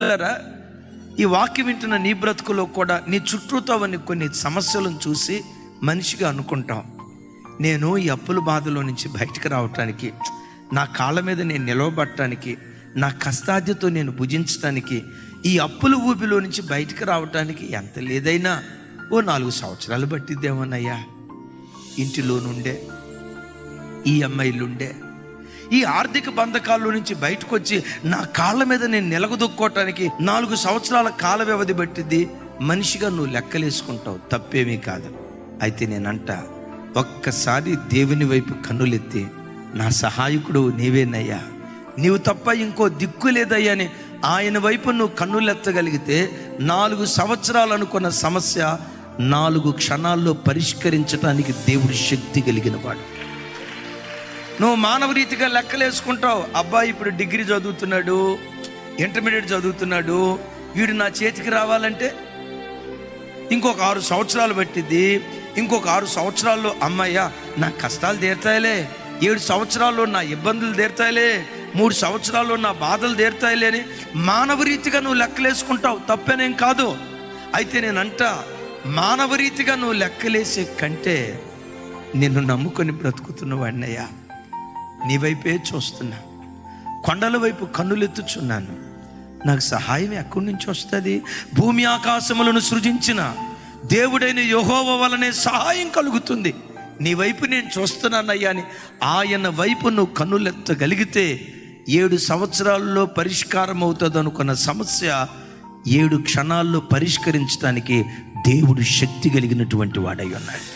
పిల్లరా, ఈ వాక్యం వింటున్న నీ బ్రతుకులో కూడా నీ చుట్టూతో అవన్నీ కొన్ని సమస్యలను చూసి మనిషిగా అనుకుంటాం, నేను ఈ అప్పుల బాధలో నుంచి బయటకు రావటానికి, నా కాళ్ళ మీద నేను నిలవబట్టడానికి, నా కష్టాధ్యతో నేను భుజించడానికి, ఈ అప్పుల ఊబిలో నుంచి బయటకు రావటానికి ఎంత లేదైనా ఓ 4 సంవత్సరాలు పట్టిద్దేమోనయ్యా. ఇంటిలో నుండే, ఈఎంఐలుండే, ఈ ఆర్థిక బంధకాల్లో నుంచి బయటకు వచ్చి నా కాళ్ళ మీద నేను నిలగదొక్కోవటానికి 4 సంవత్సరాల కాల వ్యవధి పట్టిద్ది. మనిషిగా నువ్వు లెక్కలేసుకుంటావు, తప్పేమీ కాదు. అయితే నేనంట, ఒక్కసారి దేవుని వైపు కన్నులెత్తి, నా సహాయకుడు నీవేనయ్యా, నీవు తప్ప ఇంకో దిక్కు లేదయ్యా అని ఆయన వైపు నువ్వు కన్నులెత్తగలిగితే 4 సంవత్సరాలు అనుకున్న సమస్య 4 క్షణాల్లో పరిష్కరించడానికి దేవుడి శక్తి కలిగిన వాడు. నువ్వు మానవ రీతిగా లెక్కలేసుకుంటావు, అబ్బాయి ఇప్పుడు డిగ్రీ చదువుతున్నాడు, ఇంటర్మీడియట్ చదువుతున్నాడు, వీడు నా చేతికి రావాలంటే ఇంకొక 6 సంవత్సరాలు పట్టిద్ది, ఇంకొక 6 సంవత్సరాల్లో అమ్మాయ్యా నా కష్టాలు తీరుతాయిలే, 7 సంవత్సరాల్లో నా ఇబ్బందులు తీరుతాయిలే, 3 సంవత్సరాల్లో నా బాధలు తీరుతాయిలే అని మానవ రీతిగా నువ్వు లెక్కలేసుకుంటావు, తప్పేనేం కాదు. అయితే నేనంట, మానవ రీతిగా నువ్వు లెక్కలేసే కంటే నిన్ను నమ్ముకొని బ్రతుకుతున్నవాడినయ్యా, నీ వైపే చూస్తున్నా, కొండల వైపు కన్నులెత్తుచున్నాను, నాకు సహాయం ఎక్కడి నుంచి వస్తుంది? భూమి ఆకాశములను సృజించిన దేవుడైన యెహోవా వలనే సహాయం కలుగుతుంది. నీ వైపు నేను చూస్తున్నానయ్యా అని ఆయన వైపు నువ్వు కన్నులెత్తగలిగితే 7 సంవత్సరాల్లో పరిష్కారం అవుతుంది అనుకున్న సమస్య 7 క్షణాల్లో పరిష్కరించడానికి దేవుడు శక్తి కలిగినటువంటి వాడై ఉన్నాడు.